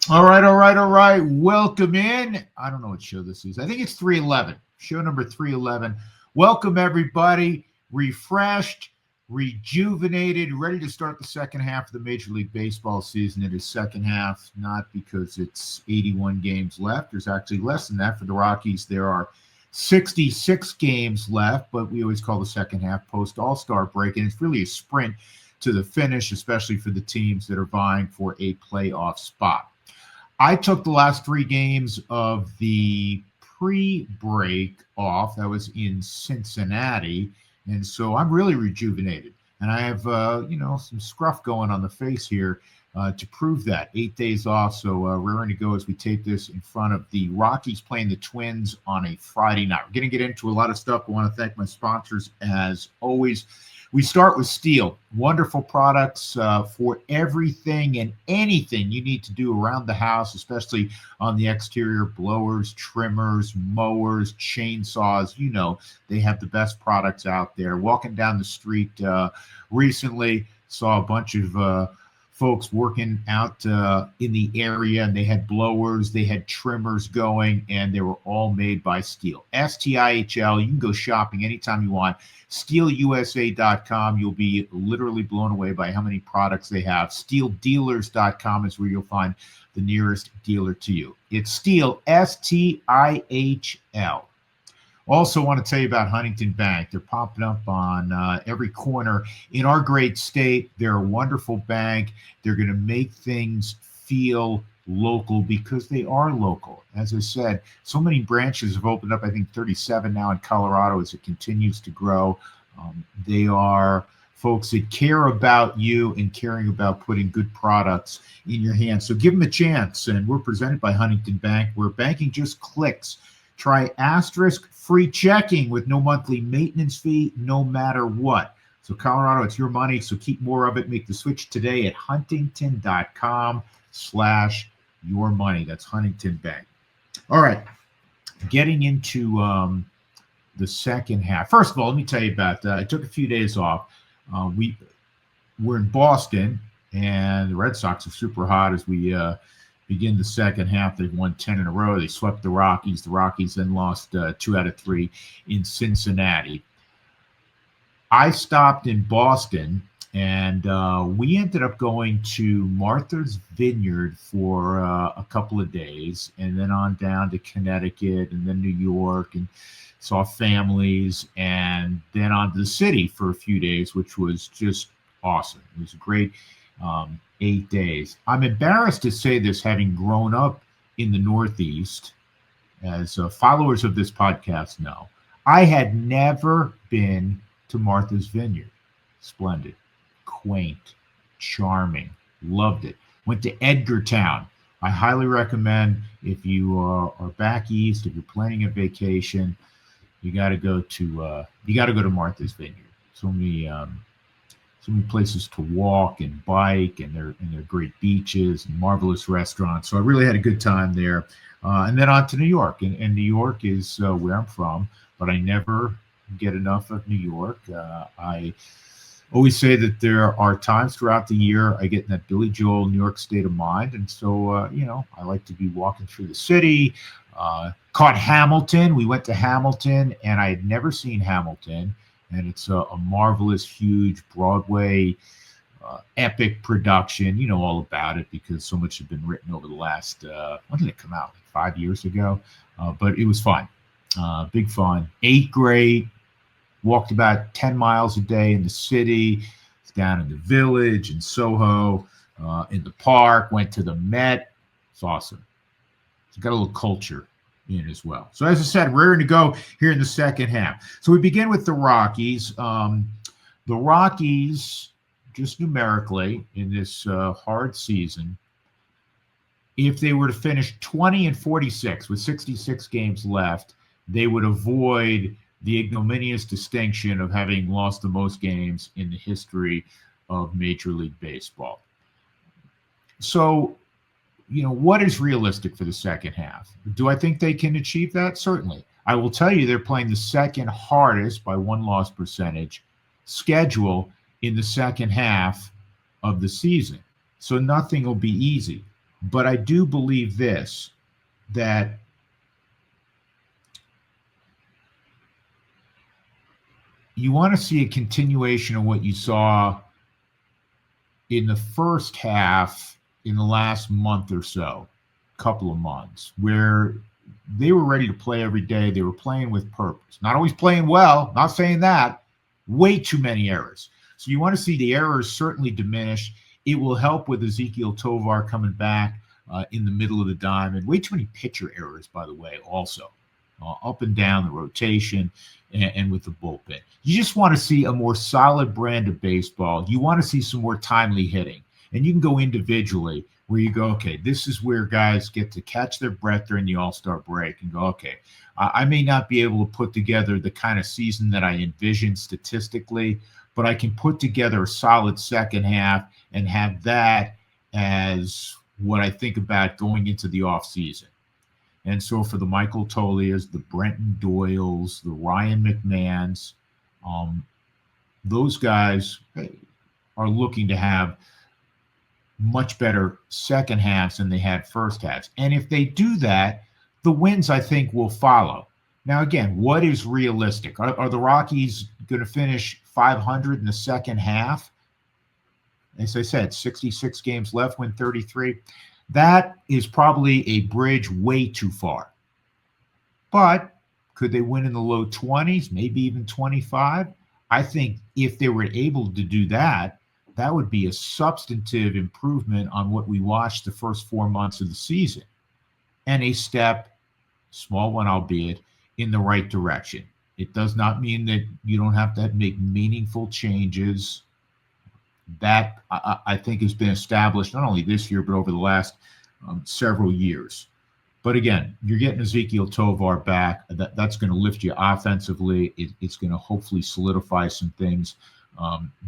All right. Welcome in. I don't know what show this is. I think it's 311. Show number 311. Welcome, everybody. Refreshed, rejuvenated, ready to start the second half of the Major League Baseball season. It is second half, not because it's 81 games left. There's actually less than that for the Rockies. There are 66 games left, but we always call the second half post All-Star break, and it's really a sprint to the finish, especially for the teams that are vying for a playoff spot. I took the last three games of the pre-break off. That was in Cincinnati, and so I'm really rejuvenated. And I have, some scruff going on the face here to prove that. 8 days off, so we're ready to go as we tape this in front of the Rockies playing the Twins on a Friday night. We're going to get into a lot of stuff. I want to thank my sponsors as always. We start with Steel, wonderful products for everything and anything you need to do around the house, especially on the exterior, blowers, trimmers, mowers, chainsaws. You know, they have the best products out there. Walking down the street recently, saw a bunch of folks working out in the area, and they had blowers, they had trimmers going, and they were all made by Steel. STIHL. You can go shopping anytime you want. SteelUSA.com. You'll be literally blown away by how many products they have. SteelDealers.com is where you'll find the nearest dealer to you. It's Steel, STIHL. Also want to tell you about Huntington Bank. They're popping up on every corner in our great state. They're a wonderful bank. They're going to make things feel local because they are local. As I said, so many branches have opened up. I think 37 now in Colorado as it continues to grow. They are folks that care about you and caring about putting good products in your hands. So give them a chance. And we're presented by Huntington Bank, where banking just clicks. Try asterisk free checking with no monthly maintenance fee, no matter what. So Colorado, it's your money, so keep more of it. Make the switch today at huntington.com/yourmoney. That's Huntington Bank. All right, getting into the second half. First of all, let me tell you about I took a few days off. We're in Boston, and the Red Sox are super hot as we begin the second half. They've won 10 in a row. They swept the Rockies. The Rockies then lost 2 out of 3 in Cincinnati. I stopped in Boston, and we ended up going to Martha's Vineyard for a couple of days, and then on down to Connecticut, and then New York, and saw families, and then on to the city for a few days, which was just awesome. It was a great 8 days. I'm embarrassed to say this, having grown up in the Northeast, as followers of this podcast know, I had never been to Martha's Vineyard. Splendid, quaint, charming, loved it. Went to Edgartown. I highly recommend, if you are back east, if you're planning a vacation, you got to go to Martha's Vineyard. So many places to walk and bike, and they're great beaches and marvelous restaurants. So I really had a good time there. And then on to New York. And New York is where I'm from, but I never get enough of New York. I always say that there are times throughout the year I get in that Billy Joel New York state of mind. And so, I like to be walking through the city. Caught Hamilton. We went to Hamilton, and I had never seen Hamilton. And it's a marvelous, huge Broadway epic production. You know all about it because so much had been written over the last, when did it come out? Like 5 years ago. But it was fun. Big fun. Ate great. Walked about 10 miles a day in the city. Down in the Village, in Soho, in the park. Went to the Met. It's awesome. It's got a little culture in as well. So as I said, we're ready to go here in the second half. So we begin with the Rockies. The Rockies, just numerically in this hard season, if they were to finish 20-46 with 66 games left, they would avoid the ignominious distinction of having lost the most games in the history of Major League Baseball. So, what is realistic for the second half? Do I think they can achieve that? Certainly. I will tell you they're playing the second hardest by one-loss percentage schedule in the second half of the season. So nothing will be easy. But I do believe this, that you want to see a continuation of what you saw in the first half in the last month or so, couple of months, where they were ready to play every day. They were playing with purpose. Not always playing well, not saying that. Way too many errors. So you want to see the errors certainly diminish. It will help with Ezequiel Tovar coming back in the middle of the diamond. Way too many pitcher errors, by the way, also. Up and down the rotation and with the bullpen. You just want to see a more solid brand of baseball. You want to see some more timely hitting. And you can go individually where you go, okay, this is where guys get to catch their breath during the All-Star break and go, okay, I may not be able to put together the kind of season that I envision statistically, but I can put together a solid second half and have that as what I think about going into the offseason. And so for the Michael Tolias, the Brenton Doyles, the Ryan McMahons, those guys are looking to have much better second halves than they had first halves. And if they do that, the wins, I think, will follow. Now, again, what is realistic? Are the Rockies going to finish 500 in the second half? As I said, 66 games left, win 33. That is probably a bridge way too far. But could they win in the low 20s, maybe even 25? I think if they were able to do that, that would be a substantive improvement on what we watched the first 4 months of the season. And a step, small one albeit, in the right direction. It does not mean that you don't have to make meaningful changes. That, I think, has been established not only this year, but over the last several years. But again, you're getting Ezequiel Tovar back. That's going to lift you offensively. It's going to hopefully solidify some things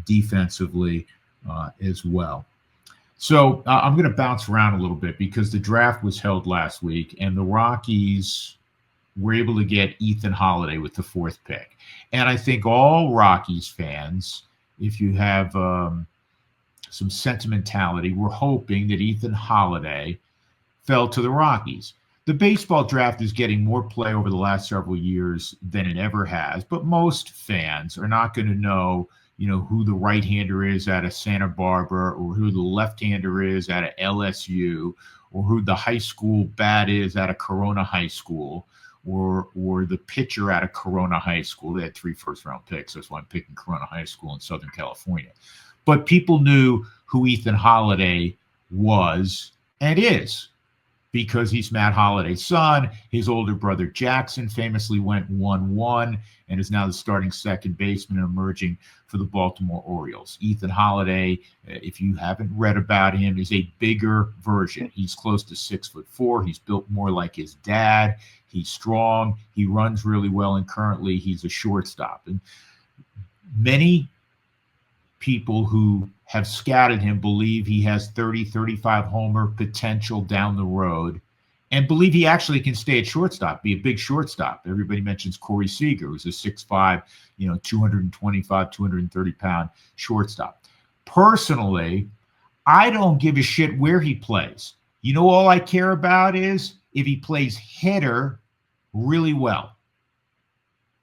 defensively as well. So I'm going to bounce around a little bit because the draft was held last week, and the Rockies were able to get Ethan Holliday with the 4th pick. And I think all Rockies fans, if you have some sentimentality, were hoping that Ethan Holliday fell to the Rockies. The baseball draft is getting more play over the last several years than it ever has, but most fans are not going to know, who the right-hander is out of Santa Barbara, or who the left-hander is out of LSU, or who the high school bat is out of Corona High School, or the pitcher out of Corona High School. They had 3 first-round picks. That's why I'm picking Corona High School in Southern California. But people knew who Ethan Holliday was and is, because he's Matt Holliday's son. His older brother Jackson famously went 1-1 and is now the starting second baseman emerging for the Baltimore Orioles. Ethan Holliday, if you haven't read about him, is a bigger version. He's close to 6'4". He's built more like his dad. He's strong. He runs really well, and currently he's a shortstop. And many people who have scouted him believe he has 30, 35 homer potential down the road, and believe he actually can stay at shortstop, be a big shortstop. Everybody mentions Corey Seager, who's a 6'5", 225, 230-pound shortstop. Personally, I don't give a shit where he plays. All I care about is if he plays hitter really well.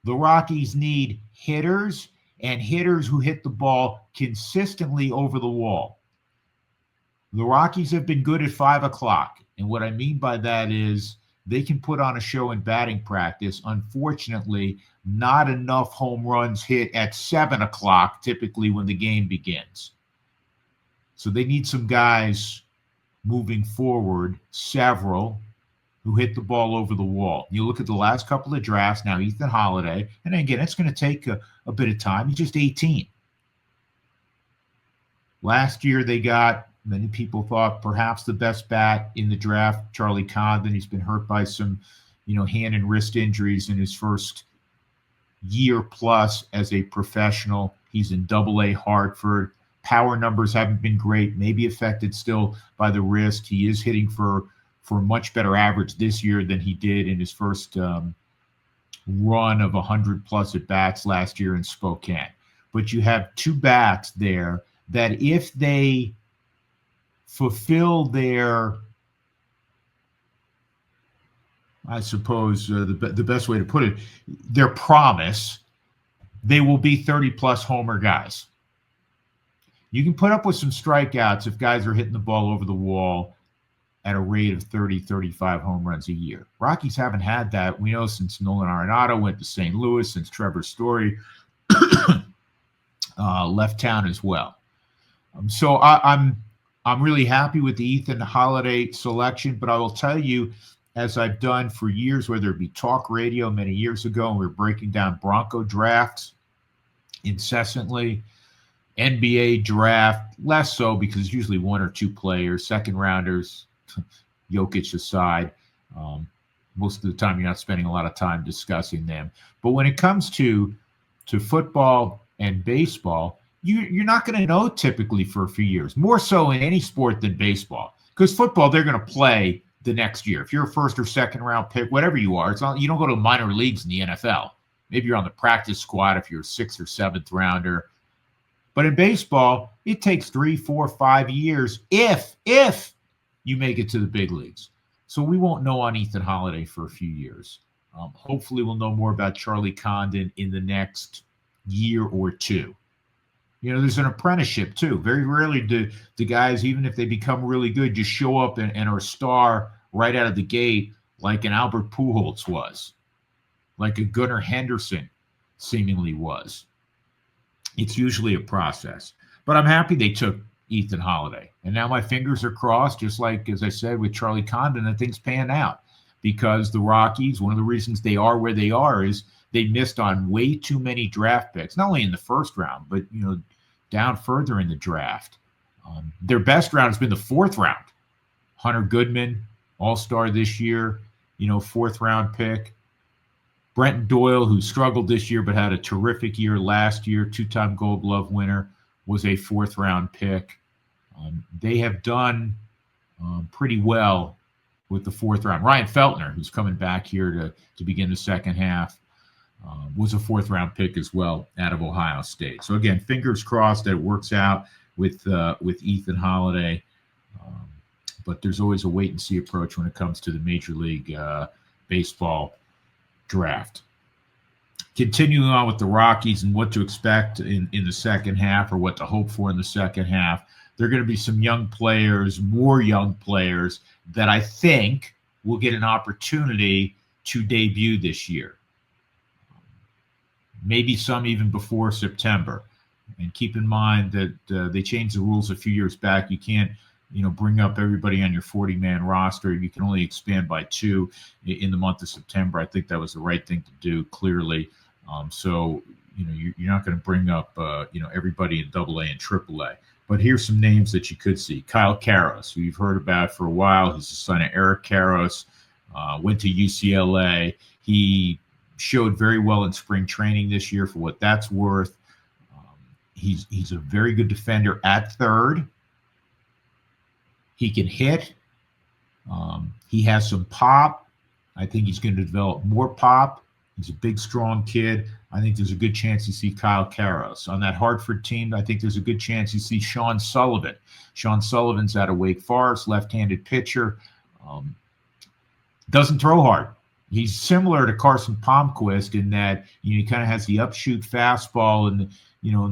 The Rockies need hitters, and hitters who hit the ball consistently over the wall. The Rockies have been good at 5 o'clock. And what I mean by that is they can put on a show in batting practice. Unfortunately, not enough home runs hit at 7 o'clock, typically when the game begins. So they need some guys moving forward, several, who hit the ball over the wall. You look at the last couple of drafts, now Ethan Holliday, and again, it's going to take a bit of time. He's just 18. Last year they got, many people thought, perhaps the best bat in the draft, Charlie Condon. He's been hurt by some, hand and wrist injuries in his first year plus as a professional. He's in Double-A Hartford. Power numbers haven't been great, maybe affected still by the wrist. He is hitting for a much better average this year than he did in his first run of 100-plus at-bats last year in Spokane. But you have 2 bats there that if they fulfill their I suppose the best way to put it, their promise, they will be 30-plus homer guys. You can put up with some strikeouts if guys are hitting the ball over the wall at a rate of 30, 35 home runs a year. Rockies haven't had that, we know, since Nolan Arenado went to St. Louis, since Trevor Story left town as well. So I'm really happy with the Ethan Holliday selection, but I will tell you, as I've done for years, whether it be talk radio many years ago, and we were breaking down Bronco drafts incessantly, NBA draft, less so because it's usually one or two players, second rounders, Jokic aside. Most of the time, you're not spending a lot of time discussing them. But when it comes to football and baseball, you're not going to know typically for a few years, more so in any sport than baseball. Because football, they're going to play the next year. If you're a first or second round pick, whatever you are, it's not, you don't go to minor leagues in the NFL. Maybe you're on the practice squad if you're a sixth or seventh rounder. But in baseball, it takes 3, 4, 5 years if you make it to the big leagues. So we won't know on Ethan Holliday for a few years. Hopefully we'll know more about Charlie Condon in the next year or two. You know, there's an apprenticeship too. Very rarely do the guys, even if they become really good, just show up and are a star right out of the gate like an Albert Pujols was, like a Gunnar Henderson seemingly was. It's usually a process. But I'm happy they took Ethan Holliday. And now my fingers are crossed, just like, as I said, with Charlie Condon, that things pan out. Because the Rockies, one of the reasons they are where they are is they missed on way too many draft picks, not only in the first round, but, you know, down further in the draft. Their best round has been the fourth round. Hunter Goodman, All-Star this year, you know, fourth round pick. Brenton Doyle, who struggled this year but had a terrific year last year, two-time Gold Glove winner, was a fourth-round pick. They have done pretty well with the fourth round. Ryan Feltner, who's coming back here to begin the second half, was a fourth-round pick as well out of Ohio State. So, again, fingers crossed that it works out with Ethan Holliday. But there's always a wait-and-see approach when it comes to the Major League Baseball draft. Continuing on with the Rockies and what to expect in the second half, or what to hope for in the second half, there are going to be some young players, more young players, that I think will get an opportunity to debut this year. Maybe some even before September. And keep in mind that they changed the rules a few years back. You can't, bring up everybody on your 40-man roster. You can only expand by 2 in the month of September. I think that was the right thing to do, clearly. So, you're not going to bring up, everybody in AA and AAA. But here's some names that you could see. Kyle Karros, who you've heard about for a while. He's the son of Eric Karros, went to UCLA. He showed very well in spring training this year for what that's worth. He's a very good defender at third. He can hit. He has some pop. I think he's going to develop more pop. He's a big, strong kid. I think there's a good chance you see Kyle Karros. On that Hartford team, I think there's a good chance you see Sean Sullivan. Sean Sullivan's out of Wake Forest, left-handed pitcher. Doesn't throw hard. He's similar to Carson Palmquist in that he kind of has the upshoot fastball in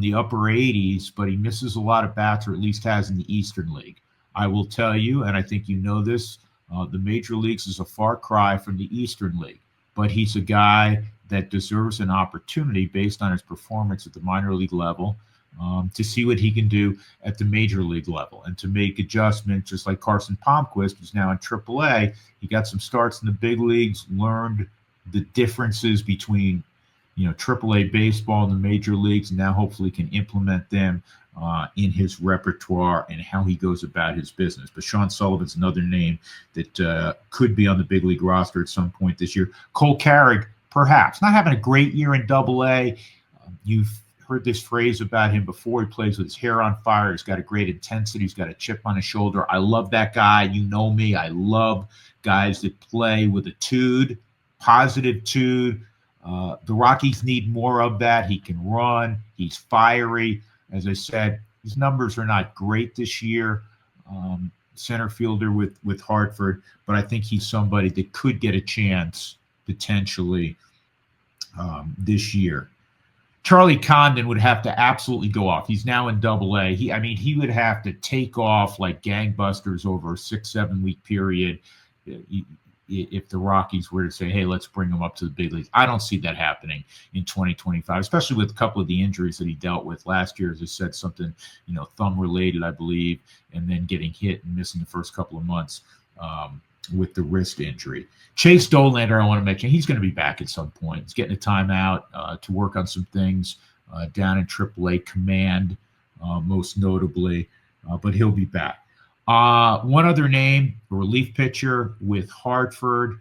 the upper 80s, but he misses a lot of bats, or at least has in the Eastern League. I will tell you, and I think you know this, the major leagues is a far cry from the Eastern League, but he's a guy that deserves an opportunity based on his performance at the minor league level to see what he can do at the major league level and to make adjustments, just like Carson Palmquist, who's now in AAA. He got some starts in the big leagues, learned the differences between AAA baseball and the major leagues, and now hopefully can implement them in his repertoire and how he goes about his business. But Sean Sullivan's another name that could be on the big league roster at some point this year. Cole Carrig, perhaps. Not having a great year in AA. You've heard this phrase about him before. He plays with his hair on fire. He's got a great intensity. He's got a chip on his shoulder. I love that guy. You know me. I love guys that play with a tude, positive tude. The Rockies need more of that. He can run. He's fiery. As I said, his numbers are not great this year. center fielder with Hartford, but I think he's somebody that could get a chance potentially this year. Charlie Condon would have to absolutely go off. He's now in Double-A. He would have to take off like gangbusters over a 6-7 week period if the Rockies were to say, hey, let's bring him up to the big leagues. I don't see that happening in 2025, especially with a couple of the injuries that he dealt with last year. As I said, something, thumb related, I believe, and then getting hit and missing the first couple of months with the wrist injury. Chase Dolander, I want to mention, he's going to be back at some point. He's getting a timeout to work on some things down in AAA Command, most notably, but he'll be back. One other name, a relief pitcher with Hartford,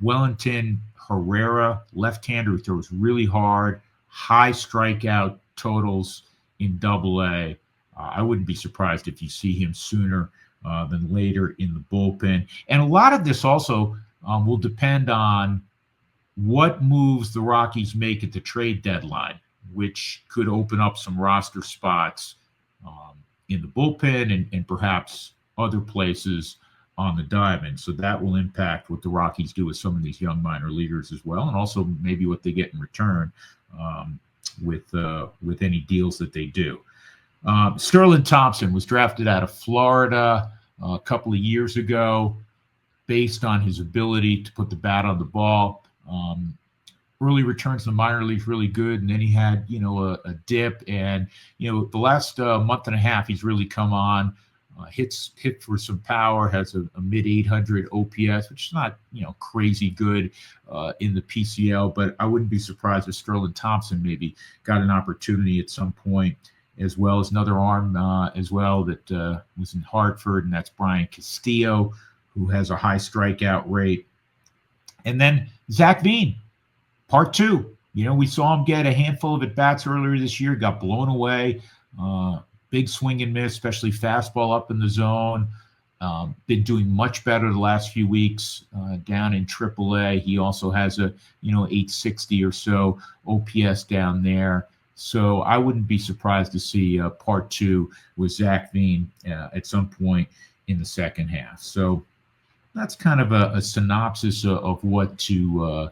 Wellington Herrera, left-hander who throws really hard, high strikeout totals in Double-A. I wouldn't be surprised if you see him sooner than later in the bullpen. And a lot of this also will depend on what moves the Rockies make at the trade deadline, which could open up some roster spots in the bullpen and perhaps other places on the diamond. So that will impact what the Rockies do with some of these young minor leaguers as well, and also maybe what they get in return with any deals that they do. Sterling Thompson was drafted out of Florida a couple of years ago based on his ability to put the bat on the ball. Early returns to the minor leagues really good, and then he had a dip, and the last month and a half he's really come on, hit for some power, has a mid 800 OPS, which is not crazy good in the PCL, but I wouldn't be surprised if Sterling Thompson maybe got an opportunity at some point, as well as another arm as well that was in Hartford, and that's Brian Castillo, who has a high strikeout rate. And then Zach Veen, part two. We saw him get a handful of at-bats earlier this year, got blown away. Big swing and miss, especially fastball up in the zone. Been doing much better the last few weeks down in AAA. He also has a 860 or so OPS down there. So I wouldn't be surprised to see part two with Zach Veen at some point in the second half. So that's kind of a synopsis of what to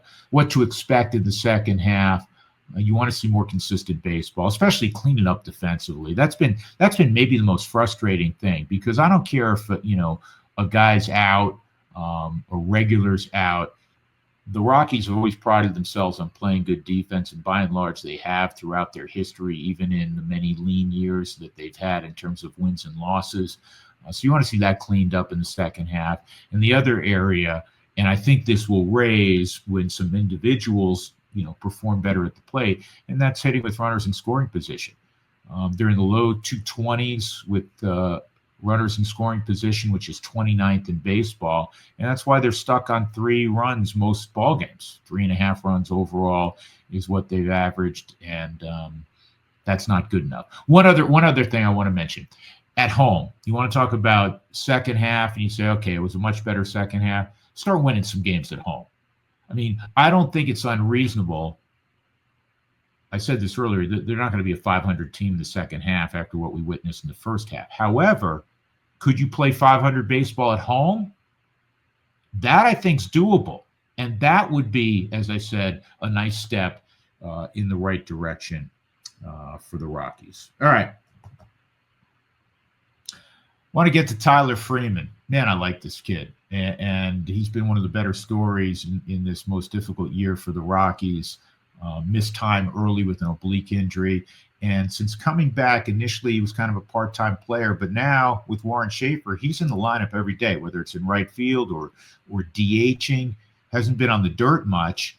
expect in the second half. You want to see more consistent baseball, especially cleaning up defensively. That's been maybe the most frustrating thing, because I don't care if a guy's out, a regular's out. The Rockies have always prided themselves on playing good defense, and by and large they have throughout their history, even in the many lean years that they've had in terms of wins and losses. So you want to see that cleaned up in the second half. And the other area, and I think this will raise when some individuals, perform better at the plate, and that's hitting with runners in scoring position. They're in the low 220s with runners in scoring position, which is 29th in baseball. And that's why they're stuck on 3 runs most ball games. 3.5 runs overall is what they've averaged, and that's not good enough. One other thing I want to mention. At home, you want to talk about second half, and you say, okay, it was a much better second half. Start winning some games at home. I don't think it's unreasonable. I said this earlier, they're not going to be a 500 team in the second half after what we witnessed in the first half. However, could you play 500 baseball at home? That, I think, is doable. And that would be, as I said, a nice step in the right direction for the Rockies. All right. Want to get to Tyler Freeman. Man, I like this kid. And he's been one of the better stories in this most difficult year for the Rockies. Missed time early with an oblique injury. And since coming back, initially he was kind of a part-time player, but now with Warren Schaefer, he's in the lineup every day, whether it's in right field or DHing. Hasn't been on the dirt much,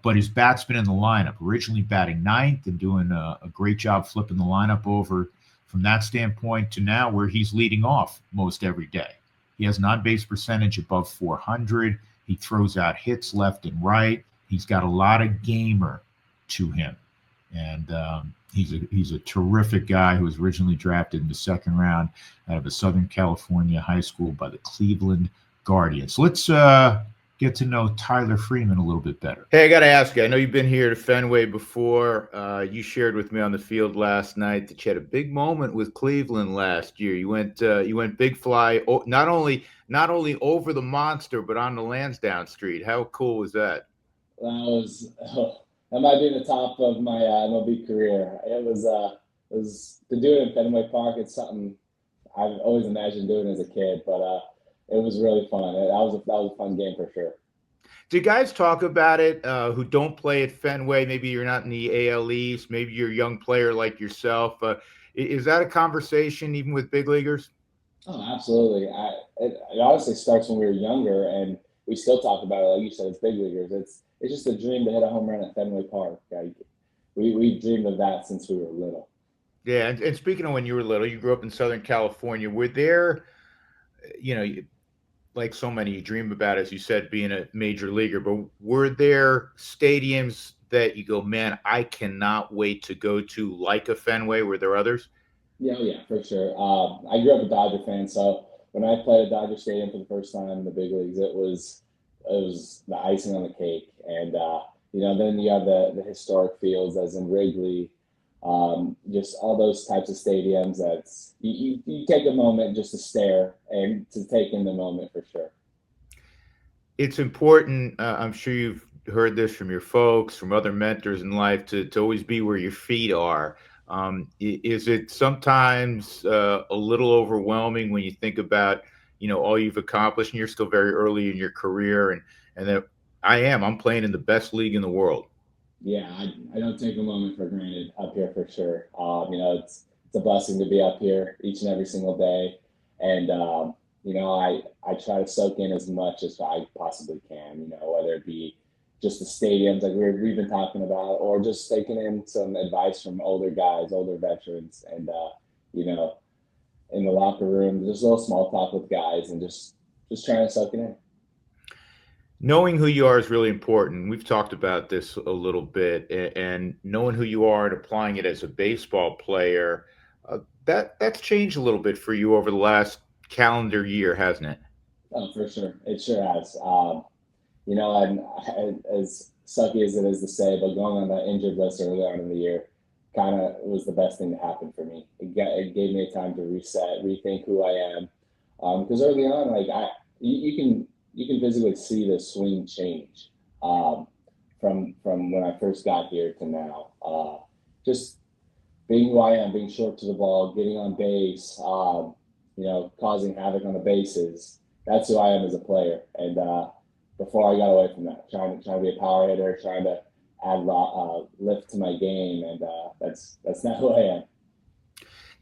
but his bat's been in the lineup. Originally batting ninth and doing a great job flipping the lineup over from that standpoint to now where he's leading off most every day. He has an on-base percentage above 400. He throws out hits left and right. He's got a lot of gamer to him. And he's a terrific guy who was originally drafted in the second round out of a Southern California high school by the Cleveland Guardians. So let's get to know Tyler Freeman a little bit better. Hey, I got to ask you. I know you've been here to Fenway before. You shared with me on the field last night that you had a big moment with Cleveland last year. You went big fly, not only over the monster, but on the Lansdowne Street. How cool was that? That was that might be the top of my MLB career. It was to do it in Fenway Park. It's something I've always imagined doing as a kid, but it was really fun. That was a fun game for sure. Do you guys talk about it who don't play at Fenway? Maybe you're not in the AL East. Maybe you're a young player like yourself. Is that a conversation even with big leaguers? Oh, absolutely. It honestly starts when we were younger, and we still talk about it. Like you said, it's big leaguers. It's just a dream to hit a home run at Fenway Park. Like, we dreamed of that since we were little. Yeah, and speaking of when you were little, you grew up in Southern California. Were there, like so many, you dream about, as you said, being a major leaguer, but were there stadiums that you go, man, I cannot wait to go to, like a Fenway? Were there others? Yeah, oh yeah, for sure. I grew up a Dodger fan, so when I played at Dodger Stadium for the first time in the big leagues, it was the icing on the cake. And then you have the historic fields, as in Wrigley, just all those types of stadiums. That's you take a moment just to stare and to take in the moment for sure. It's important. I'm sure you've heard this from your folks, from other mentors in life, to always be where your feet are. Is it sometimes a little overwhelming when you think about, all you've accomplished, and you're still very early in your career, and that I'm playing in the best league in the world. Yeah, I don't take a moment for granted up here for sure. It's a blessing to be up here each and every single day, and I try to soak in as much as I possibly can. Whether it be just the stadiums like we've been talking about, or just taking in some advice from older guys, older veterans, and you know, in the locker room, just a little small talk with guys, and just trying to soak it in. Knowing who you are is really important. We've talked about this a little bit, and knowing who you are and applying it as a baseball player, that's changed a little bit for you over the last calendar year, hasn't it? Oh, for sure, it sure has. And as sucky as it is to say, but going on the injured list early on in the year kind of was the best thing to happen for me. It gave me a time to reset, rethink who I am. Because early on, like you can physically see the swing change from when I first got here to now. Just being who I am, being short to the ball, getting on base, causing havoc on the bases. That's who I am as a player. And before I got away from that, trying to be a power hitter, trying to add lift to my game, and that's not who I am.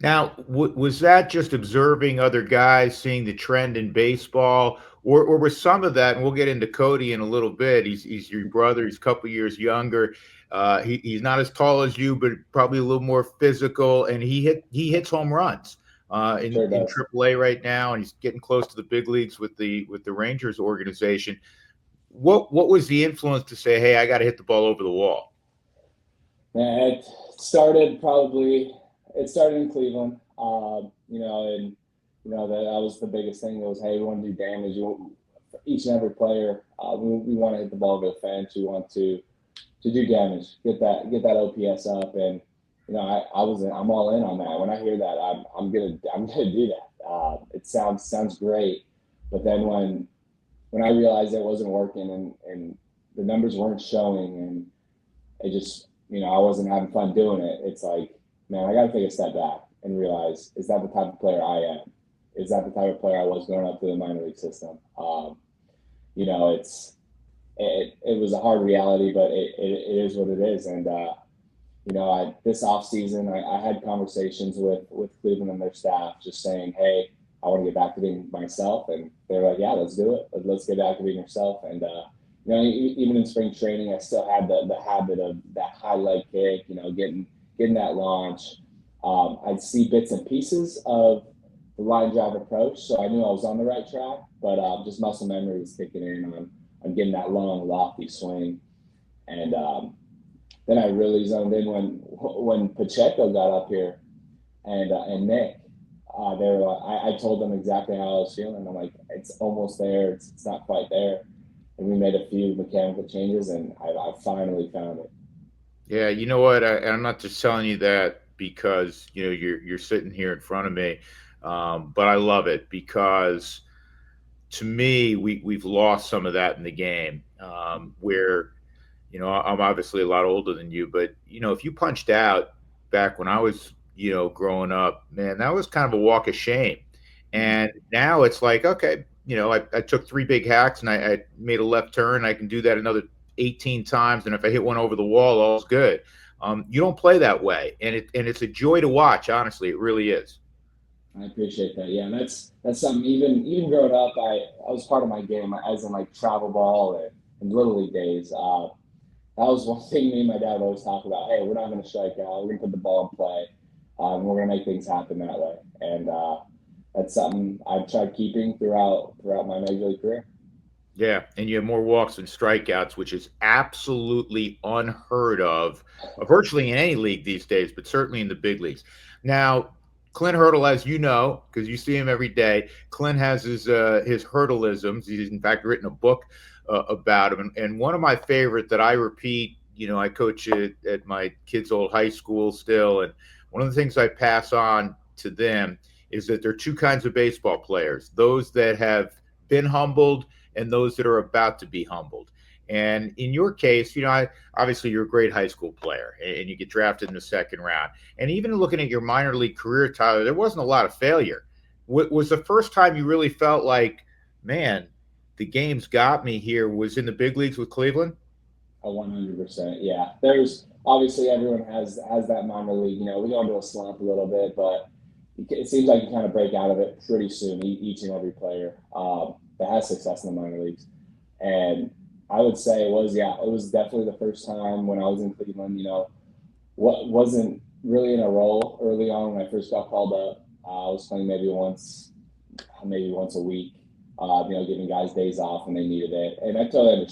Now, was that just observing other guys, seeing the trend in baseball, or was some of that? And we'll get into Cody in a little bit. He's your brother. He's a couple years younger. He's not as tall as you, but probably a little more physical. And he hits home runs Sure in does. AAA right now, and he's getting close to the big leagues with the Rangers organization. What was the influence to say, hey, I got to hit the ball over the wall? Man, it started in Cleveland, and that was the biggest thing. Was, hey, we want to do damage. For each and every player, we want to hit the ball over the fence. We want to do damage, get that OPS up, and I'm all in on that. When I hear that, I'm gonna do that. It sounds great, but then when I realized it wasn't working, and the numbers weren't showing, and it just I wasn't having fun doing it. It's like, man, I got to take a step back and realize, is that the type of player I am? Is that the type of player I was growing up through the minor league system? It was a hard reality, but it is what it is. And this off season, I had conversations with Cleveland and their staff, just saying, hey, I want to get back to being myself, and they're like, yeah, let's do it. Let's get back to being yourself. And even in spring training, I still had the habit of that high leg kick, getting that launch. I'd see bits and pieces of the line drive approach, so I knew I was on the right track. But just muscle memory was kicking in on getting that long, lofty swing. And then I really zoned in when Pacheco got up here, and Nick. They were like, I told them exactly how I was feeling. I'm like, it's almost there. It's not quite there. and we made a few mechanical changes, and I finally found it. Yeah, you know what? I'm not just telling you that because you're sitting here in front of me, but I love it because to me we've lost some of that in the game, where I'm obviously a lot older than you, but if you punched out back when I was growing up, man, that was kind of a walk of shame. And now it's like, okay, I took 3 big hacks and I made a left turn. I can do that another 18 times, and if I hit one over the wall, all's good. You don't play that way, and it's a joy to watch. Honestly, it really is. I appreciate that. Yeah, that's something. Even growing up, I was part of my game, as in like travel ball and little league days. That was one thing me and my dad always talk about. Hey, we're not going to strike out. We're going to put the ball in play. And we're going to make things happen that way. And that's something I've tried keeping throughout my major league career. Yeah, and you have more walks than strikeouts, which is absolutely unheard of, virtually in any league these days, but certainly in the big leagues. Now, Clint Hurdle, as you know, because you see him every day, Clint has his hurdleisms. He's in fact written a book about him, and one of my favorite that I repeat. I coach at my kids' old high school still, and one of the things I pass on to them is that there are two kinds of baseball players: those that have been humbled and those that are about to be humbled. And in your case, obviously you're a great high school player and you get drafted in the second round. And even looking at your minor league career, Tyler, there wasn't a lot of failure. Was the first time you really felt like, man, the game's got me here, was in the big leagues with Cleveland? 100%. Yeah. There's obviously everyone has that minor league. We go into a slump a little bit, but it seems like you kind of break out of it pretty soon, each and every player that has success in the minor leagues. And I would say it was definitely the first time when I was in Cleveland, what wasn't really in a role early on when I first got called up. I was playing maybe once a week, giving guys days off when they needed it. And I totally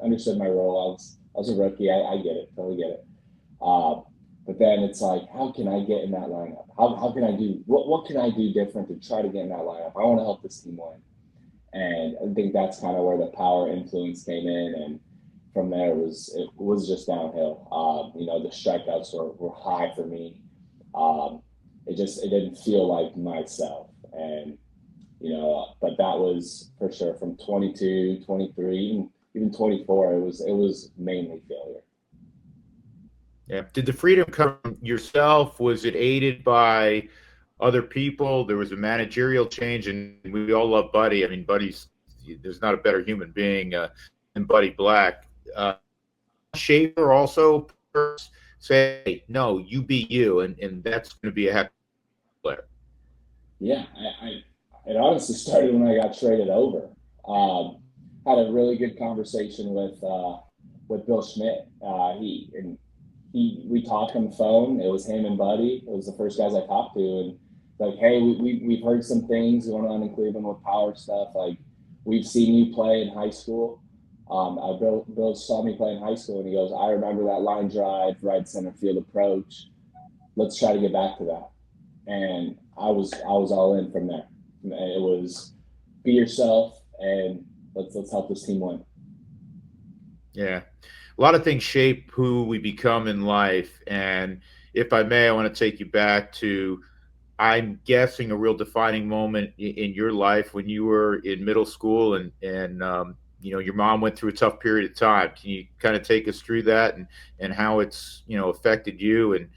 understood my role. I was a rookie. I get it, totally get it. But then it's like, how can I get in that lineup? How can I do, what can I do different to try to get in that lineup? I want to help this team win. And I think that's kind of where the power influence came in. And from there, it was just downhill. The strikeouts were high for me. It didn't feel like myself. And, but that was for sure from 22, 23, even 24, it was mainly failure. Yeah. Did the freedom come from yourself? Was it aided by other people? There was a managerial change, and we all love Buddy. I mean, there's not a better human being than Buddy Black. Schaefer also say, no, you be you, and that's going to be a heck of a player. Yeah, it honestly started when I got traded over. Had a really good conversation with Bill Schmidt. We talked on the phone. It was him and Buddy. It was the first guys I talked to, and like, hey, we've heard some things going on in Cleveland with power stuff. Like, we've seen you play in high school. Bill saw me play in high school, and he goes, I remember that line drive, right center field approach. Let's try to get back to that. And I was all in from there. It was be yourself, and let's help this team win. Yeah. A lot of things shape who we become in life. And if I may, I want to take you back to, I'm guessing, a real defining moment in your life when you were in middle school and your mom went through a tough period of time. Can you kind of take us through that and how it's, affected you and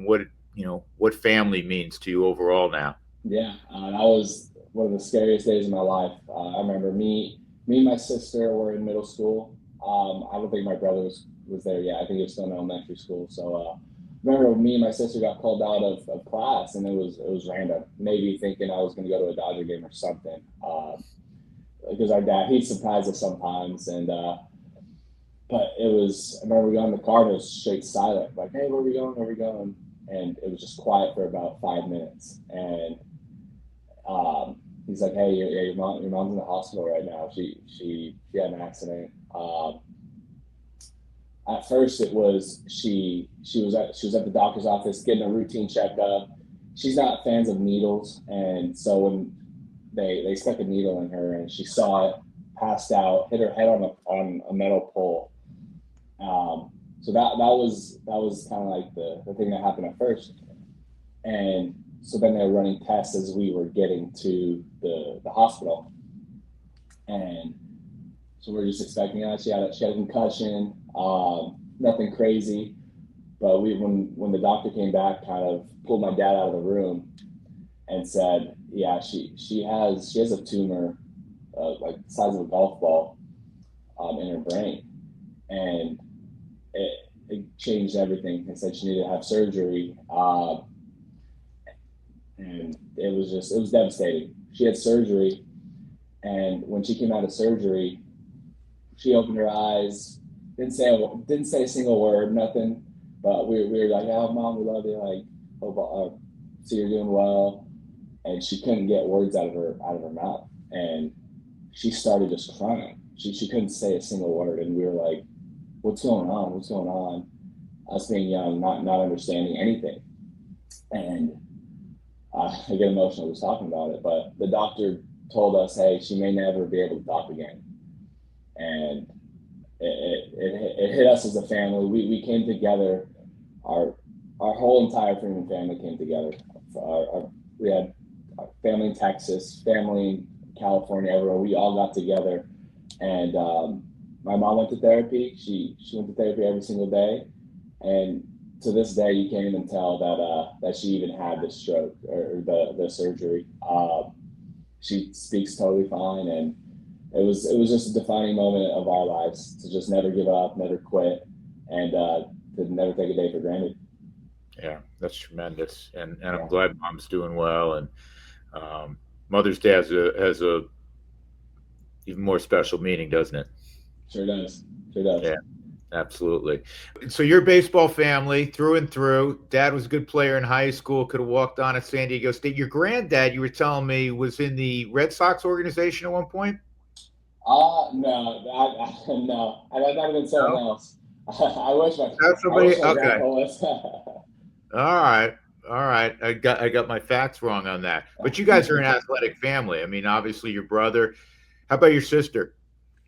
what family means to you overall now? Yeah, that was one of the scariest days of my life. I remember me and my sister were in middle school. I don't think my brother was there yet. I think he was still in elementary school. So remember me and my sister got called out of class, and it was random. Maybe thinking I was going to go to a Dodger game or something. Because our dad, he surprised us sometimes, and but it was. I remember we got in the car and it was straight silent. Like, hey, where are we going? Where are we going? And it was just quiet for about 5 minutes. And he's like, hey, your mom's in the hospital right now. She had an accident. At first, it was she was at the doctor's office getting a routine checkup. She's not fans of needles, and so when they stuck a needle in her and she saw it passed out, hit her head on a metal pole. So that was kind of like the thing that happened at first. And so then they were running tests as we were getting to the hospital. And so we're just expecting that. She had a concussion, nothing crazy. But when the doctor came back, kind of pulled my dad out of the room and said, yeah, she has a tumor like the size of a golf ball in her brain. And it changed everything. They said she needed to have surgery. And it was devastating. She had surgery, and when she came out of surgery, she opened her eyes, didn't say a single word, nothing. But we were like, "Oh, Mom, we love you. Like, hope see you're doing well." And she couldn't get words out of her mouth, and she started just crying. She couldn't say a single word, and we were like, "What's going on? What's going on?" Us being young, not understanding anything, and I get emotional just talking about it. But the doctor told us, "Hey, she may never be able to talk again," and it hit us as a family. We came together. Our whole entire Freeman family came together. We had family in Texas, family in California, everywhere. We all got together, and my mom went to therapy. She went to therapy every single day, and to this day, you can't even tell that she even had the stroke or the surgery. She speaks totally fine, and it was just a defining moment of our lives to just never give up, never quit, and to never take a day for granted. Yeah, that's tremendous, and I'm glad Mom's doing well. And Mother's Day has a even more special meaning, doesn't it? Sure does. Yeah, absolutely. So you're a baseball family through and through. Dad was a good player in high school, could have walked on at San Diego State. Your granddad, you were telling me, was in the Red Sox organization at one point? No. I might have been someone else. I wish my grandpa was. All right. I got my facts wrong on that. But you guys are an athletic family. I mean, obviously your brother. How about your sister?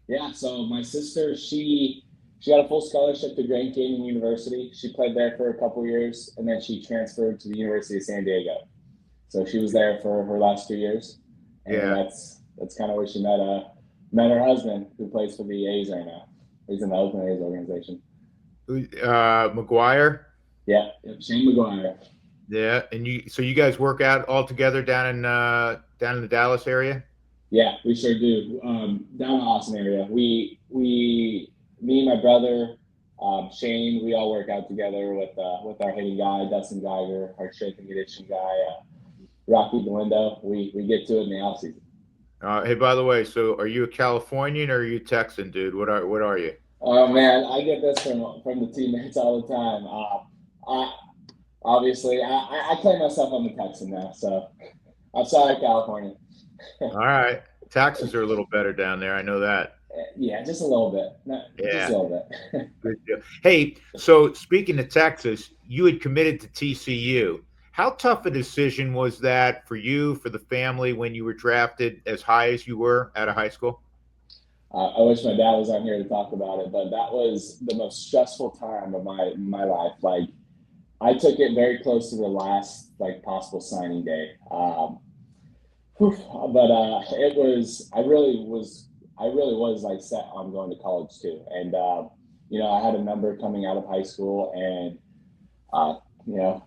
Yeah, so my sister, she got a full scholarship to Grand Canyon University. She played there for a couple years, and then she transferred to the University of San Diego. So she was there for her last 2 years, and that's kind of where she met her husband, who plays for the A's right now. He's in the Oakland A's organization. McGuire? Yeah, Shane McGuire. Yeah, and you guys work out all together down in the Dallas area? Yeah, we sure do. Down in the Austin area. Me and my brother, Shane, we all work out together with our hitting guy, Dustin Geiger, our strength and conditioning guy, Rocky Galindo. We get to it in the offseason. Hey, by the way, so are you a Californian or are you Texan, dude? What are you? Oh man, I get this from the teammates all the time. I claim myself I'm a Texan now, so I'm sorry, California. All right, taxes are a little better down there. I know that. Yeah, just a little bit. Just a little bit. Good deal. Hey, so speaking of Texas, you had committed to TCU. How tough a decision was that for you, for the family, when you were drafted as high as you were out of high school? I wish my dad was on here to talk about it, but that was the most stressful time of my life. Like, I took it very close to the last possible signing day. It was. I really was set on going to college too, and I had a number coming out of high school, and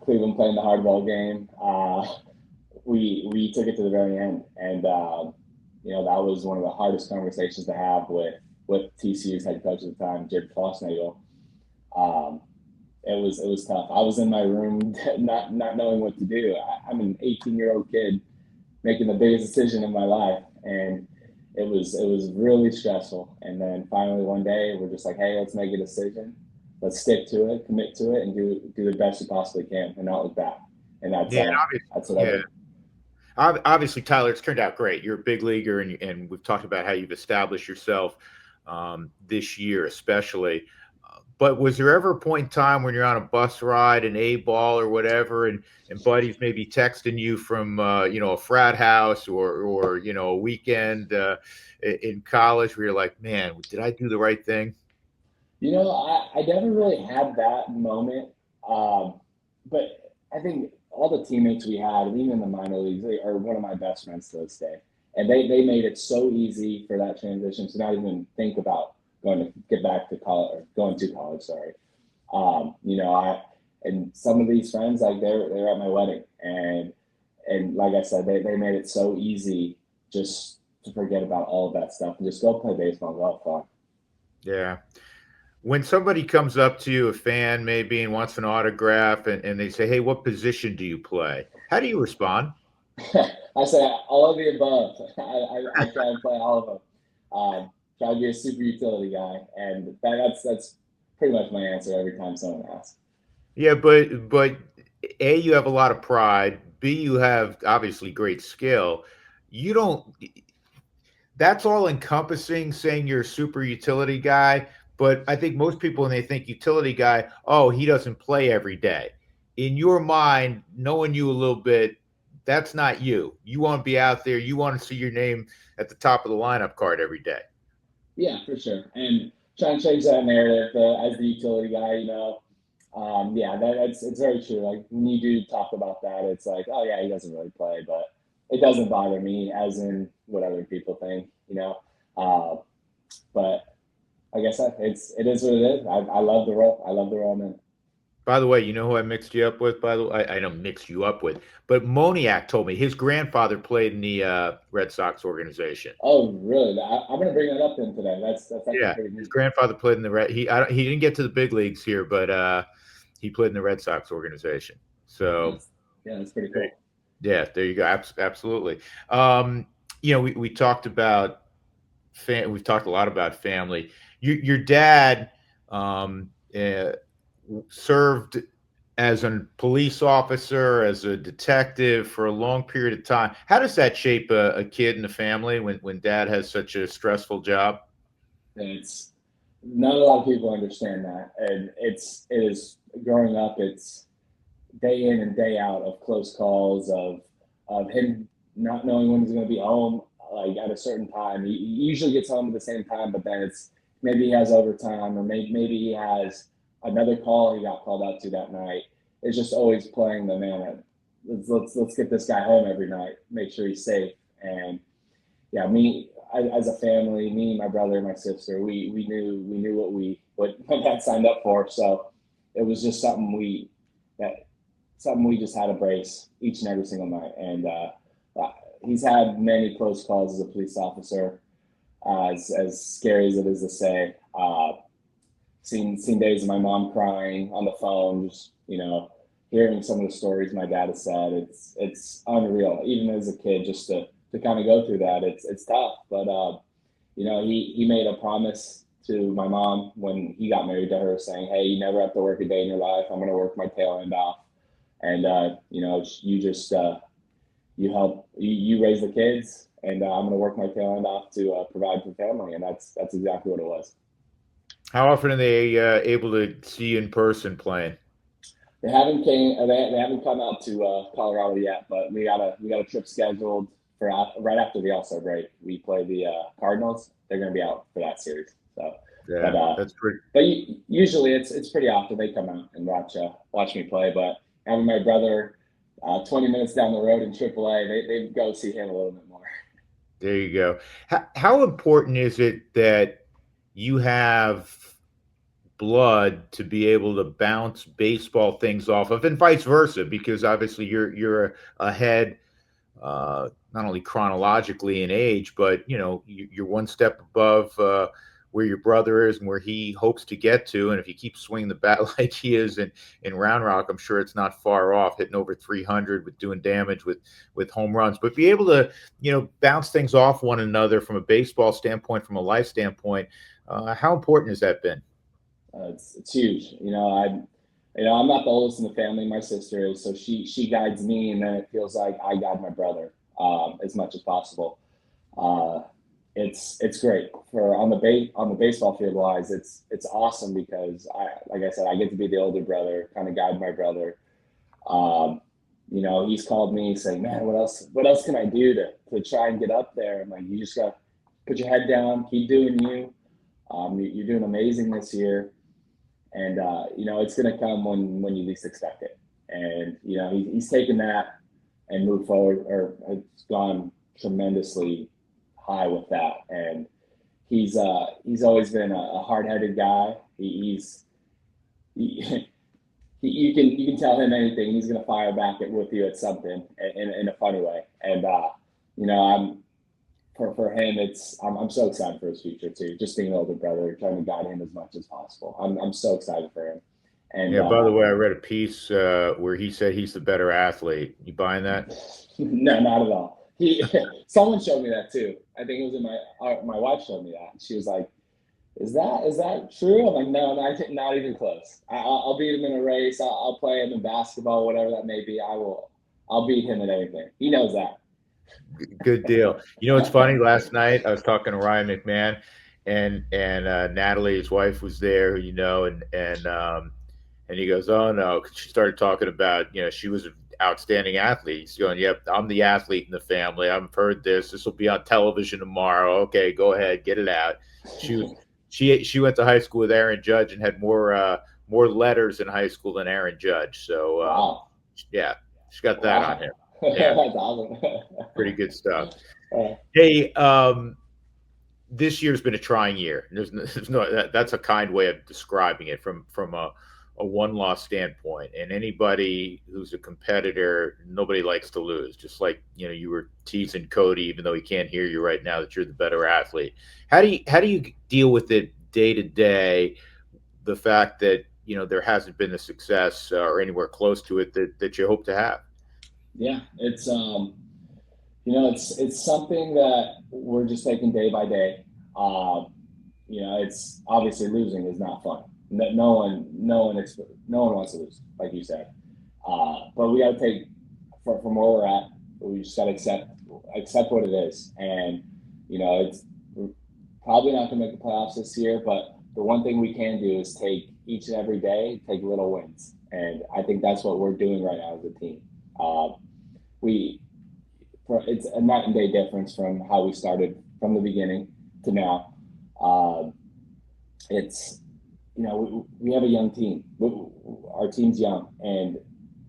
Cleveland playing the hardball game. We took it to the very end, and that was one of the hardest conversations to have with TCU's head coach at the time, Jared Klossnagel. It was tough. I was in my room not knowing what to do. I'm an 18-year-old kid making the biggest decision in my life, and it was really stressful. And then finally one day we're just like, hey, let's make a decision. Let's stick to it, commit to it, and do the best we possibly can, and not look back. And that's what I did. Obviously, Tyler, it's turned out great. You're a big leaguer, and we've talked about how you've established yourself this year, especially. But was there ever a point in time when you're on a bus ride, an A ball or whatever, and buddies maybe texting you from a frat house or a weekend in college where you're like, man, did I do the right thing? I never really had that moment, but I think all the teammates we had, even in the minor leagues, they are one of my best friends to this day. And they made it so easy for that transition to not even think about going to get back to college or going to college. Sorry. And some of these friends, like they're at my wedding, and like I said, they made it so easy just to forget about all of that stuff and just go play baseball and go have fun. Yeah. When somebody comes up to you, a fan maybe, and wants an autograph, and they say, hey, what position do you play? How do you respond? I say all of the above. I try and play all of them. Try to be a super utility guy, and that's pretty much my answer every time someone asks. Yeah, but A, you have a lot of pride. B, you have obviously great skill. You don't. That's all encompassing saying you're a super utility guy. But I think most people, when they think utility guy, oh, he doesn't play every day. In your mind, knowing you a little bit, that's not you. You want to be out there. You want to see your name at the top of the lineup card every day. Yeah, for sure. And trying to change that narrative as the utility guy, it's very true. Like when you do talk about that, it's like, oh yeah, he doesn't really play, but it doesn't bother me as in what other people think, but like I said, it is what it is. I love the role. I love the role I'm in. By the way, you know who I mixed you up with? By the way, I don't mix you up with, but Moniak told me his grandfather played in the Red Sox organization. Oh, really? I'm going to bring that up then today. That's yeah. His grandfather played in the Red. He didn't get to the big leagues here, but he played in the Red Sox organization. So that's pretty cool. Yeah, there you go. Absolutely. We talked about we've talked a lot about family. Your dad served as a police officer, as a detective for a long period of time. How does that shape a kid and a family when dad has such a stressful job? It's not a lot of people understand that, and it is growing up. It's day in and day out of close calls of him not knowing when he's going to be home, like at a certain time. He usually gets home at the same time, but then it's maybe he has overtime, or maybe he has another call he got called out to that night. It's just always playing the man. Let's get this guy home every night, make sure he's safe. And yeah, as a family, me, my brother, and my sister, we knew what my dad signed up for. So it was just something we just had to brace each and every single night. And he's had many close calls as a police officer, as scary as it is to say. Seen days of my mom crying on the phone, just hearing some of the stories my dad has said. It's unreal. Even as a kid, just to kind of go through that, it's tough. But he made a promise to my mom when he got married to her, saying, "Hey, you never have to work a day in your life. I'm going to work my tail end off." And you just you raise the kids, and I'm going to work my tail end off to provide for family, and that's exactly what it was. How often are they able to see you in person playing? They haven't come out to Colorado yet, but we got a trip scheduled for right after the All-Star break. We play the Cardinals. They're going to be out for that series. So yeah, that's pretty. But usually it's pretty often they come out and watch me play. But having my brother 20 minutes down the road in AAA, they go see him a little bit more. There you go. How important is it that you have blood to be able to bounce baseball things off of, and vice versa? Because obviously you're ahead, not only chronologically in age, but you're one step above where your brother is and where he hopes to get to. And if you keep swinging the bat like he is in Round Rock, I'm sure it's not far off, hitting over 300 with doing damage with home runs. But be able to bounce things off one another from a baseball standpoint, from a life standpoint. How important has that been? It's huge. I'm not the oldest in the family. My sister is, so she guides me, and then it feels like I guide my brother as much as possible. it's great for on the baseball field wise. It's awesome because like I said, I get to be the older brother, kind of guide my brother. He's called me saying, "Man, what else can I do to try and get up there?" I'm like, "You just got to put your head down, keep doing you. You're doing amazing this year, and it's going to come when you least expect it." And he's taken that and moved forward, or has gone tremendously high with that. And he's always been a hard-headed guy. You can tell him anything, he's going to fire back with you at something in a funny way. And I'm for him, I'm so excited for his future too. Just being an older brother, trying to guide him as much as possible. I'm so excited for him. And yeah, by the way, I read a piece where he said he's the better athlete. You buying that? No, not at all. Someone showed me that too. I think it was my wife showed me that. She was like, "Is that true?" I'm like, "No, not even close. I'll beat him in a race. I'll play him in basketball, whatever that may be. I'll beat him at anything. He knows that." Good deal. It's funny. Last night I was talking to Ryan McMahon, and Natalie, his wife, was there. And he goes, "Oh no," 'cause she started talking about she was an outstanding athlete. He's going, "Yep, I'm the athlete in the family. I've heard this. This will be on television tomorrow. Okay, go ahead, get it out." She went to high school with Aaron Judge and had more letters in high school than Aaron Judge. So Wow. yeah, she got that on him. Yeah. That's awesome. Pretty good stuff. Yeah. Hey, this year's been a trying year. That's a kind way of describing it from a one-loss standpoint. And anybody who's a competitor, nobody likes to lose. Just like you were teasing Cody, even though he can't hear you right now, that you're the better athlete. How do you deal with it day to day? The fact that there hasn't been the success or anywhere close to it that you hope to have. Yeah, it's it's something that we're just taking day by day. It's obviously losing is not fun. No one wants to lose, like you said. But we got to take from where we're at. We just got to accept what it is, and it's probably not going to make the playoffs this year. But the one thing we can do is take each and every day, take little wins, and I think that's what we're doing right now as a team. It's a night and day difference from how we started from the beginning to now. We have a young team. Our team's young, and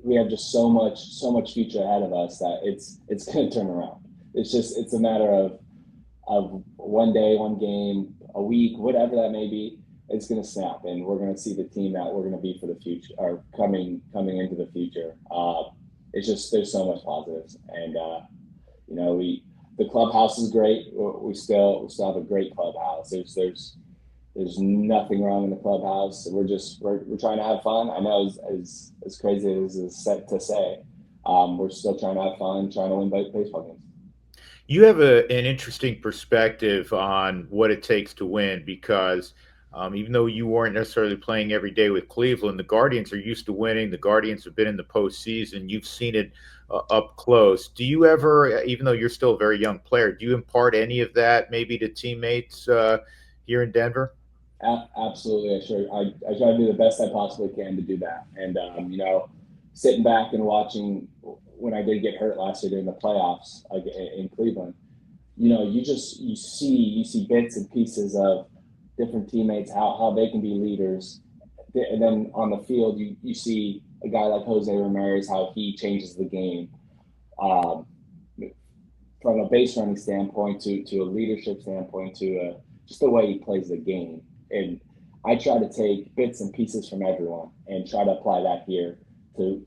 we have just so much future ahead of us that it's going to turn around. It's a matter of one day, one game, a week, whatever that may be. It's going to snap, and we're going to see the team that we're going to be for the future, or coming into the future. It's just there's so much positives, and the clubhouse is great. We still have a great clubhouse. There's nothing wrong in the clubhouse. We're trying to have fun. I know as crazy as it's set to say, we're still trying to have fun, trying to win baseball games. You have an interesting perspective on what it takes to win because even though you weren't necessarily playing every day with Cleveland, the Guardians are used to winning. The Guardians have been in the postseason. You've seen it up close. Do you ever, even though you're still a very young player, do you impart any of that maybe to teammates here in Denver? Absolutely. I try to do the best I possibly can to do that. And, sitting back and watching when I did get hurt last year during the playoffs in Cleveland, you see bits and pieces of different teammates, how they can be leaders. And then on the field, you see a guy like Jose Ramirez, how he changes the game from a base running standpoint to a leadership standpoint to just the way he plays the game. And I try to take bits and pieces from everyone and try to apply that here to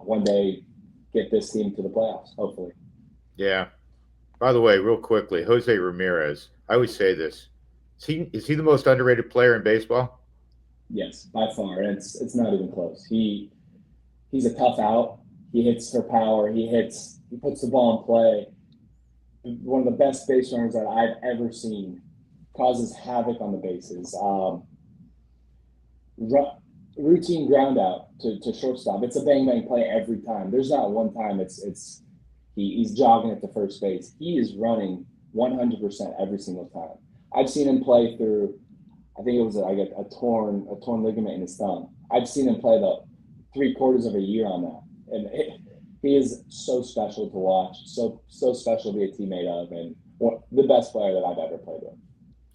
one day get this team to the playoffs, hopefully. Yeah. By the way, real quickly, Jose Ramirez, I always say this. Is he the most underrated player in baseball? Yes, by far. And it's not even close. He's a tough out. He hits for power. He puts the ball in play. One of the best base runners that I've ever seen. Causes havoc on the bases. Routine ground out to shortstop. It's a bang bang play every time. There's not one time he's jogging at the first base. He is running 100% every single time. I've seen him play through, I think it was like a torn ligament in his thumb. I've seen him play the 3/4 of a year on that. And he is so special to watch, so special to be a teammate of, and the best player that I've ever played with.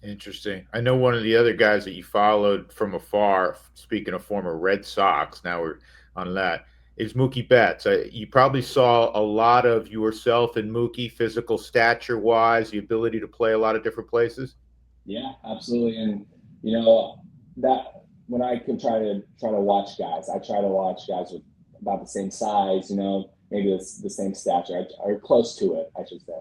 Interesting. I know one of the other guys that you followed from afar, speaking of former Red Sox, now we're on that, is Mookie Betts. You probably saw a lot of yourself in Mookie, physical stature-wise, the ability to play a lot of different places. Yeah, absolutely. And, you know, that when I could try to watch guys, I try to watch guys with about the same size, you know, maybe it's the same stature, or close to it, I should say.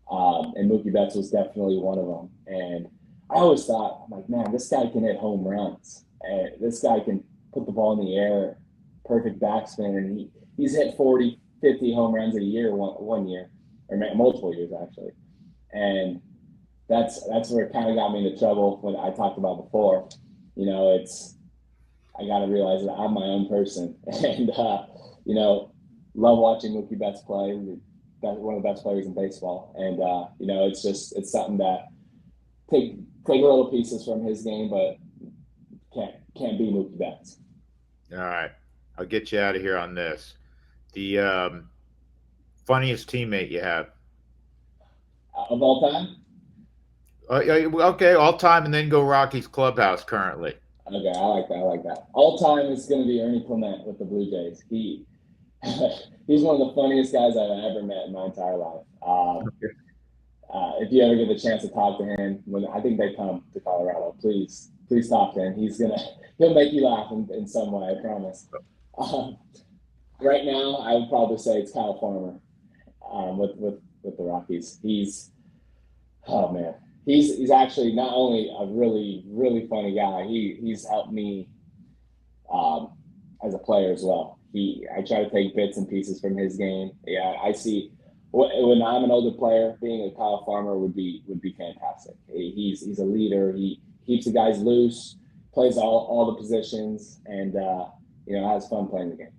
And Mookie Betts was definitely one of them. And I always thought, I'm like, man, this guy can hit home runs. And this guy can put the ball in the air, perfect backspin. And he's hit 40, 50 home runs a year, one year, or multiple years, actually. And that's where it kind of got me into trouble when I talked about before. You know, I got to realize that I'm my own person. And, you know, love watching Mookie Betts play. One of the best players in baseball. And, you know, it's something that take little pieces from his game, but can't be Mookie Betts. All right. I'll get you out of here on this. The funniest teammate you have? Of all time? Okay, all time, and then go Rockies clubhouse currently. Okay, I like that. All time is going to be Ernie Clement with the Blue Jays. He's one of the funniest guys I've ever met in my entire life. If you ever get the chance to talk to him, when I think they come to Colorado, please talk to him. He'll make you laugh in some way, I promise. Right now, I would probably say it's Kyle Farmer with the Rockies. He's actually not only a really, really funny guy, he's helped me as a player as well. I try to take bits and pieces from his game. Yeah, I see when I'm an older player, being a Kyle Farmer would be fantastic. He's a leader. He keeps the guys loose, plays all the positions, and you know, has fun playing the game.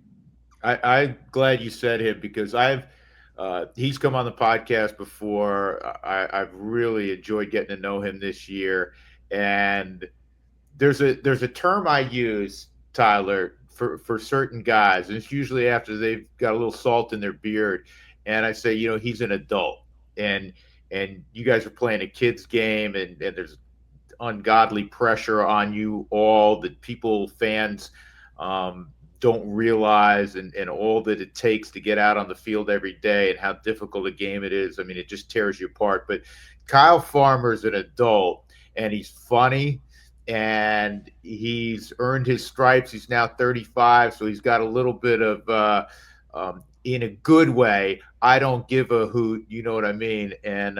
I'm glad you said him, because he's come on the podcast before. I've really enjoyed getting to know him this year, and there's a term I use, Tyler, for certain guys, and it's usually after they've got a little salt in their beard, and I say, you know, he's an adult, and you guys are playing a kid's game, and there's ungodly pressure on you all that fans don't realize, and all that it takes to get out on the field every day, and how difficult a game it is. I mean, it just tears you apart. But Kyle Farmer's an adult, and he's funny, and he's earned his stripes. He's now 35, so he's got a little bit of, in a good way, I don't give a hoot, you know what I mean? And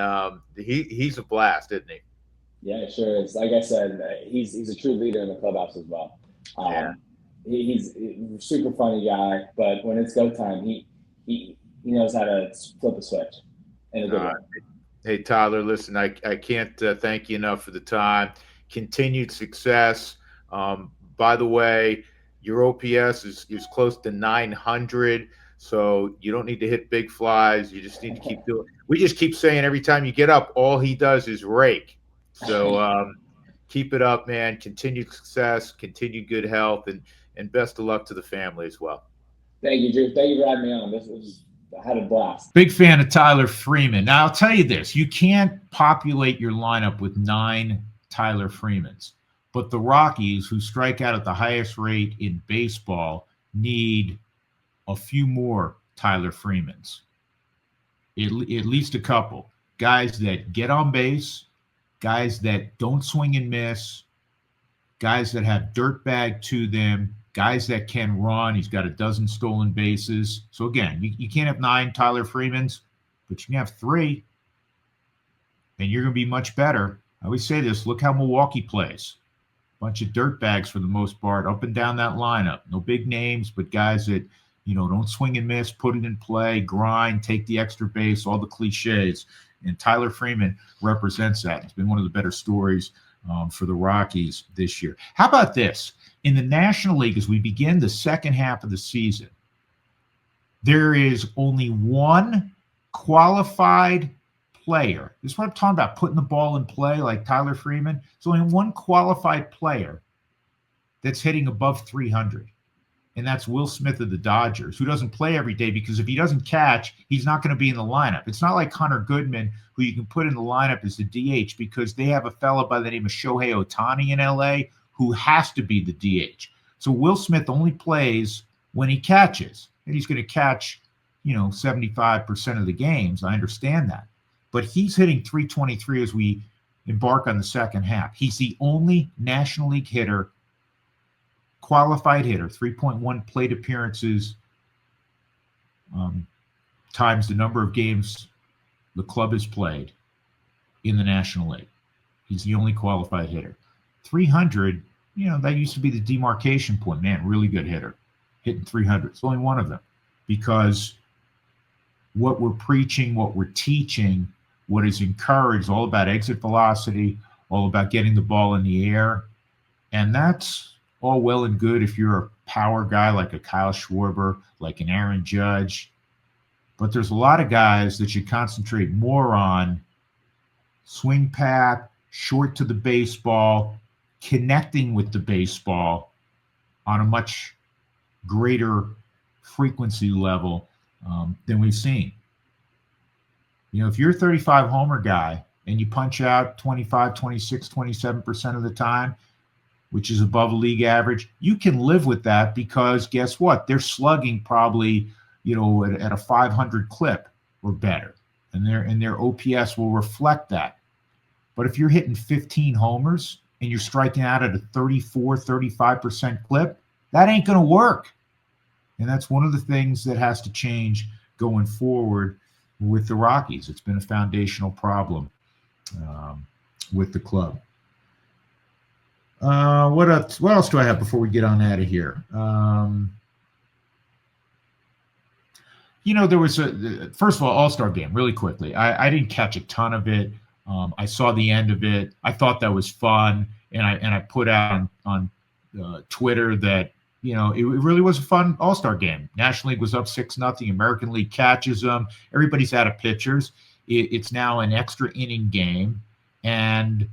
he's a blast, isn't he? Yeah, sure is. Like I said, he's a true leader in the clubhouse as well. Yeah. He's a super funny guy, but when it's go time, he knows how to flip a switch in a good way. Hey, Tyler, listen, I can't thank you enough for the time. Continued success. By the way, your OPS is close to 900, so you don't need to hit big flies. You just need to keep doing. We just keep saying every time you get up, all he does is rake. So keep it up, man. Continued success, continued good health, and best of luck to the family as well. Thank you, Drew. Thank you for having me on. I had a blast. Big fan of Tyler Freeman. Now, I'll tell you this. You can't populate your lineup with 9 Tyler Freemans. But the Rockies, who strike out at the highest rate in baseball, need a few more Tyler Freemans. At least a couple. Guys that get on base, guys that don't swing and miss, guys that have dirtbag to them, guys that can run. He's got a dozen stolen bases. So, again, you can't have 9 Tyler Freemans, but you can have 3, and you're going to be much better. I always say this. Look how Milwaukee plays. Bunch of dirtbags for the most part, up and down that lineup. No big names, but guys that, you know, don't swing and miss, put it in play, grind, take the extra base, all the cliches. And Tyler Freeman represents that. It's been one of the better stories for the Rockies this year. How about this? In the National League, as we begin the second half of the season, there is only one qualified player. This is what I'm talking about, putting the ball in play like Tyler Freeman. There's only one qualified player that's hitting above 300, and that's Will Smith of the Dodgers, who doesn't play every day because if he doesn't catch, he's not going to be in the lineup. It's not like Hunter Goodman, who you can put in the lineup as the DH because they have a fella by the name of Shohei Ohtani in LA who has to be the DH. So Will Smith only plays when he catches, and he's going to catch 75% of the games. I understand that. But he's hitting 323 as we embark on the second half. He's the only National League hitter, qualified hitter, 3.1 plate appearances times the number of games the club has played in the National League. He's the only qualified hitter. 300, that used to be the demarcation point. Man, really good hitter, hitting 300. It's only one of them because what we're preaching, what we're teaching, what is encouraged, all about exit velocity, all about getting the ball in the air. And that's all well and good if you're a power guy like a Kyle Schwarber, like an Aaron Judge. But there's a lot of guys that should concentrate more on swing path, short to the baseball, connecting with the baseball on a much greater frequency level than we've seen. If you're a 35 homer guy and you punch out 25, 26, 27% of the time, which is above league average, you can live with that because guess what? They're slugging probably, at a 500 clip or better. And their OPS will reflect that. But if you're hitting 15 homers and you're striking out at a 34, 35% clip, that ain't going to work. And that's one of the things that has to change going forward with the Rockies. It's been a foundational problem with the club. What else do I have before we get on out of here? There was first of all, All-Star game, really quickly. I didn't catch a ton of it. I saw the end of it. I thought that was fun. And I put out on Twitter that, it really was a fun All-Star game. National League was up 6-0. American League catches them. Everybody's out of pitchers. It's now an extra inning game. And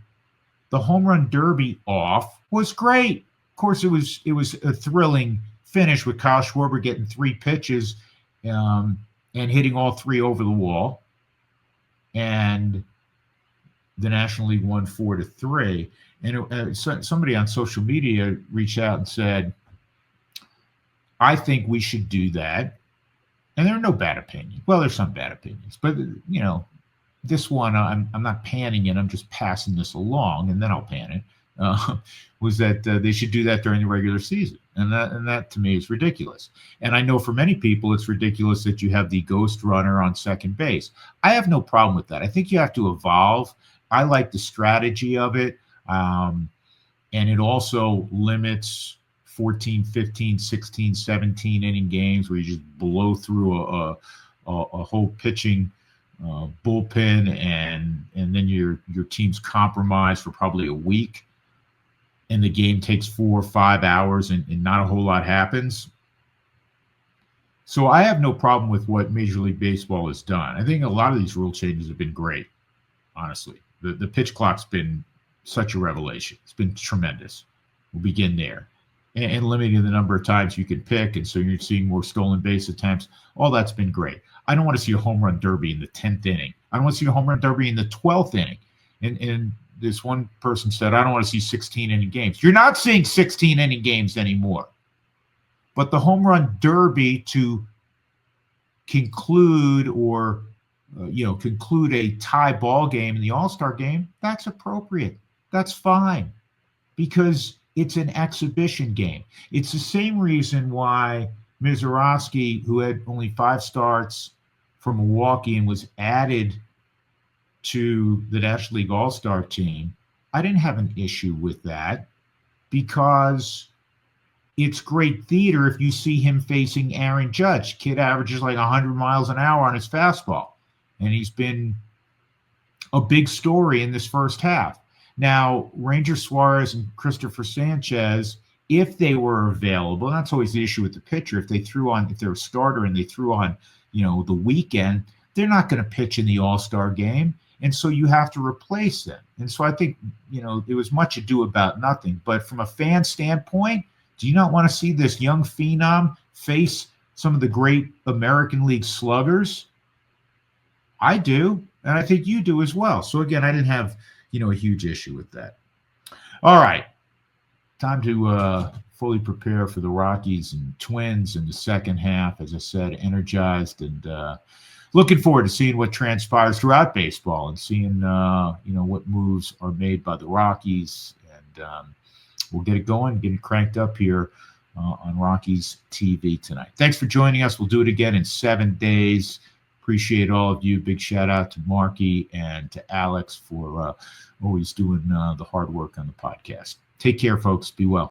the home run derby off was great. Of course, it was a thrilling finish with Kyle Schwarber getting 3 pitches and hitting all 3 over the wall. And the National League won 4-3. And somebody on social media reached out and said, I think we should do that. And there are no bad opinions. Well, there's some bad opinions. But, this one, I'm not panning it. I'm just passing this along, and then I'll pan it, was that they should do that during the regular season. And that to me is ridiculous. And I know for many people it's ridiculous that you have the ghost runner on second base. I have no problem with that. I think you have to evolve. I like the strategy of it. And it also limits 14, 15, 16, 17 inning games where you just blow through a whole pitching bullpen and then your team's compromised for probably a week and the game takes 4 or 5 hours and not a whole lot happens. So I have no problem with what Major League Baseball has done. I think a lot of these rule changes have been great, honestly. The pitch clock's been such a revelation. It's been tremendous. We'll begin there. And limiting the number of times you can pick, and so you're seeing more stolen base attempts. All that's been great. I don't want to see a home run derby in the 10th inning. I don't want to see a home run derby in the 12th inning. And this one person said, I don't want to see 16-inning games. You're not seeing 16-inning games anymore. But the home run derby to conclude or conclude a tie ball game in the All-Star game, that's appropriate. That's fine because it's an exhibition game. It's the same reason why Mizorowski, who had only 5 starts for Milwaukee and was added to the National League All-Star team, I didn't have an issue with that because it's great theater if you see him facing Aaron Judge. Kid averages like 100 miles an hour on his fastball, and he's been a big story in this first half. Now, Ranger Suarez and Christopher Sanchez, if they were available, that's always the issue with the pitcher. If they're a starter and they threw on, the weekend, they're not going to pitch in the All-Star game. And so you have to replace them. And so I think, there was much ado about nothing. But from a fan standpoint, do you not want to see this young phenom face some of the great American League sluggers? I do. And I think you do as well. So again, I didn't have, a huge issue with that. All right. Time to fully prepare for the Rockies and Twins in the second half. As I said, energized and looking forward to seeing what transpires throughout baseball and seeing, what moves are made by the Rockies. And we'll get it going, get it cranked up here on Rockies TV tonight. Thanks for joining us. We'll do it again in 7 days. Appreciate all of you. Big shout out to Marky and to Alex for always doing the hard work on the podcast. Take care, folks. Be well.